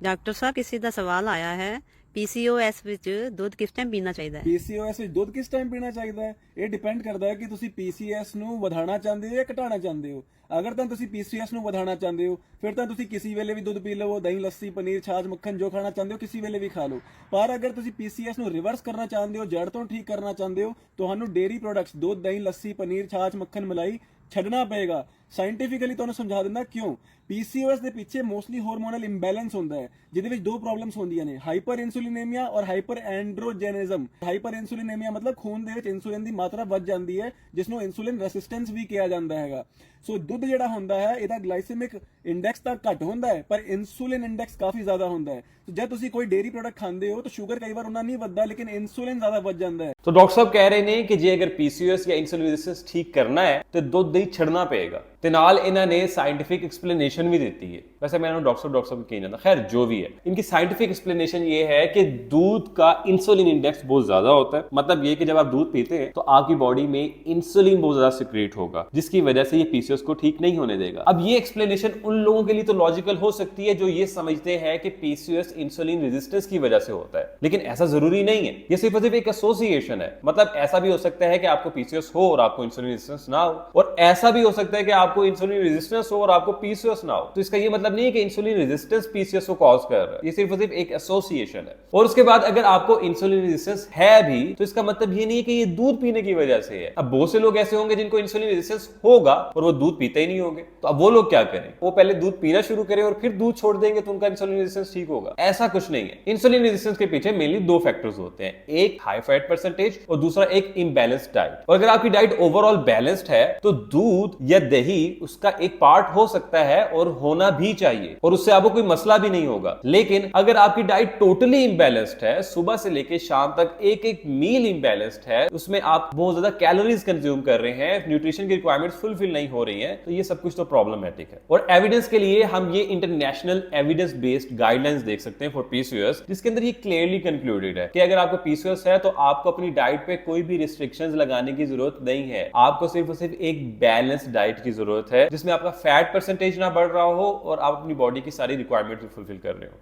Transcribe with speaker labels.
Speaker 1: Doctor ਸਾਹਿਬ ਕਿਸੇ ਦਾ ਸਵਾਲ ਆਇਆ ਹੈ PCOS ਵਿੱਚ ਦੁੱਧ ਕਿਸ ਟਾਈਮ ਪੀਣਾ ਚਾਹੀਦਾ ਹੈ?
Speaker 2: ਪੀਸੀਓਐਸ ਵਿੱਚ ਦੁੱਧ ਕਿਸ ਟਾਈਮ ਪੀਣਾ ਚਾਹੀਦਾ ਹੈ? ਇਹ ਡਿਪੈਂਡ ਕਰਦਾ ਹੈ ਕਿ ਤੁਸੀਂ ਪੀਸੀਐਸ ਨੂੰ ਵਧਾਉਣਾ ਚਾਹੁੰਦੇ ਹੋ ਜਾਂ ਘਟਾਉਣਾ ਚਾਹੁੰਦੇ ਹੋ। ਅਗਰ ਤਾਂ ਤੁਸੀਂ ਪੀਸੀਐਸ ਨੂੰ ਵਧਾਉਣਾ ਚਾਹੁੰਦੇ ਹੋ ਫਿਰ ਤਾਂ ਤੁਸੀਂ ਕਿਸੇ ਵੇਲੇ ਵੀ ਦੁੱਧ ਪੀ ਲਵੋ, ਦਹੀਂ, ਲੱਸੀ, ਪਨੀਰ, ਛਾਛ, ਮੱਖਣ ਜੋ ਖਾਣਾ ਚਾਹੁੰਦੇ ਹੋ ਕਿਸੇ ਵੇਲੇ ਵੀ ਖਾ ਲਓ। ਪਰ ਅਗਰ ਤੁਸੀਂ ਪੀਸੀਐਸ ਨੂੰ ਰਿਵਰਸ ਕਰਨਾ ਚਾਹੁੰਦੇ ਹੋ, ਜੜ ਤੋਂ ਠੀਕ ਕਰਨਾ ਚਾਹੁੰਦੇ ਹੋ, ਤੁਹਾਨੂੰ ਡੇਰੀ ਪ੍ਰੋਡਕਟਸ ਦੁੱਧ, ਦਹੀਂ, ਲੱਸੀ, ਪਨੀਰ, ਛਾਛ, ਮੱਖਣ, ਮਲਾਈ ਛੱਡਣਾ ਪਏਗਾ। ਸਾਇੰਟੀਫਿਕਲੀ ਤੁਹਾਨੂੰ ਸਮਝਾ ਦਿੰਦਾ ਕਿਉਂ। ਪੀਸੀਓਐਸ ਦੇ ਪਿੱਛੇ ਮੋਸਟਲੀ ਹਾਰਮੋਨਲ ਇੰਬੈਲੈਂਸ ਹੁੰਦਾ ਹੈ, ਜਿਹਦੇ ਵਿੱਚ ਦੋ ਪ੍ਰੋਬਲਮਸ ਹੁੰਦੀਆਂ ਨੇ, ਹਾਈਪਰ ਇਨਸੂਲਿਨੇਮੀਆ ਔਰ ਹਾਈਪਰ ਐਂਡਰੋਜੈਨਿਜ਼ਮ। ਹਾਈਪਰ ਇਨਸੂਲਿਨੇਮੀਆ ਮਤਲਬ ਖੂਨ ਦੇ ਵਿੱਚ ਇਨਸੂਲਿਨ ਦੀ ਮਾਤਰਾ ਵੱਧ ਜਾਂਦੀ ਹੈ, ਜਿਸ ਨੂੰ ਇਨਸੂਲਿਨ ਰੈਸਿਸਟੈਂਸ ਵੀ ਕਿਹਾ ਜਾਂਦਾ ਹੈਗਾ। ਸੋ ਦੁੱਧ ਜਿਹੜਾ ਹੁੰਦਾ ਹੈ ਇਹਦਾ ਗਲਾਈਸੈਮਿਕ ਇੰਡੈਕਸ ਤਾਂ ਘੱਟ ਹੁੰਦਾ ਹੈ ਪਰ ਇਨਸੂਲਿਨ ਇੰਡੈਕਸ ਕਾਫੀ ਜ਼ਿਆਦਾ ਹੁੰਦਾ ਹੈ। ਜਦ ਤੁਸੀਂ ਕੋਈ ਡੇਰੀ ਪ੍ਰੋਡਕਟ ਖਾਂਦੇ ਹੋ ਤਾਂ ਸ਼ੂਗਰ ਕਈ ਵਾਰ ਉਹਨਾਂ ਨਹੀਂ ਵੱਧਦਾ, ਲੇਕਿਨ ਇਨਸੂਲਿਨ ਜ਼ਿਆਦਾ ਵੱਧ ਜਾਂਦਾ ਹੈ।
Speaker 3: तो डॉक्टर साहब कह रहे ने कि जे अगर पीसीओएस या इंसुलिन रेजिस्टेंस ठीक करना है तो दुध दही छड़ना पेगा ते नाल इन्हां ने साइंटिफिक एक्सप्लेनेशन भी दी है। वैसे मैं डॉक्टर साहब कही जाता, खैर जो भी है, इनकी साइंटिफिक एक्सप्लेनेशन ये है कि दूध का इंसुलिन इंडेक्स बहुत ज्यादा होता है। मतलब ये कि जब आप दूध पीते हैं तो आपकी बॉडी में इंसुलिन बहुत ज्यादा सिक्रेट होगा, जिसकी वजह से ये पीसीओएस को ठीक नहीं होने देगा। अब ये एक्सप्लेनेशन उन लोगों के लिए तो लॉजिकल हो सकती है जो ये समझते हैं कि पीसीओएस इंसुलिन रेजिस्टेंस की वजह से होता है, लेकिन ऐसा जरूरी नहीं है। ये सिर्फ एक एसोसिएशन है। मतलब ऐसा भी हो सकता है कि आपको पीसीओएस हो और आपको इंसुलिन रेजिस्टेंस ना हो, और ऐसा भी हो सकता है कि आपको इंसुलिन रेजिस्टेंस हो और आपको पीसीओएस ना हो। तो इसका ये मतलब नहीं है कि इंसुलिन रेजिस्टेंस पीसीओएस को कॉज कर रहा है, ये सिर्फ एक एसोसिएशन है। और उसके बाद अगर आपको इंसुलिन रेजिस्टेंस है भी तो इसका मतलब ये नहीं है कि ये दूध पीने की वजह से है। अब बहुत से लोग ऐसे होंगे जिनको इंसुलिन रेजिस्टेंस होगा और वो दूध पीते ही नहीं होंगे, तो अब वो लोग क्या करें? वो पहले दूध पीना शुरू करें और फिर दूध छोड़ देंगे तो उनका इंसुलिन रेजिस्टेंस ठीक होगा? ऐसा कुछ नहीं है। इंसुलिन रेजिस्टेंस के पीछे मेनली दो फैक्टर्स होते हैं, एक हाई फैट परसेंटेज और दूसरा एक इम्बैलेंस्ड डाइट। और अगर आपकी डाइट ओवरऑल बैलेंस्ड है तो दूध या दही उसका एक पार्ट हो सकता है और होना भी चाहिए, और उससे आपको कोई मसला भी नहीं होगा। लेकिन अगर आपकी डाइट टोटली इम्बैलेंस्ड है, सुबह से लेकर शाम तक एक एक मील इम्बैलेंस्ड है, उसमें आप बहुत ज्यादा कैलोरीज कंज्यूम कर रहे हैं, न्यूट्रिशन की रिक्वायरमेंट्स फुलफिल नहीं हो रही है, तो ये सब कुछ तो प्रॉब्लमेटिक है। और एविडेंस के लिए हम ये इंटरनेशनल एविडेंस बेस्ड गाइडलाइंस देख सकते हैं फॉर पीसीओएस, जिसके अंदर ये क्लियरली कंक्लूडेड है कि अगर आपको पीसीओएस है तो आपको अपनी डाइट पे कोई भी रिस्ट्रिक्शंस लगाने की जरूरत नहीं है। आपको सिर्फ और सिर्फ एक बैलेंस डाइट की जरूरत है जिसमें आपका फैट परसेंटेज ना बढ़ रहा हो और आप अपनी बॉडी की सारी रिक्वायरमेंट फुलफिल कर रहे हो।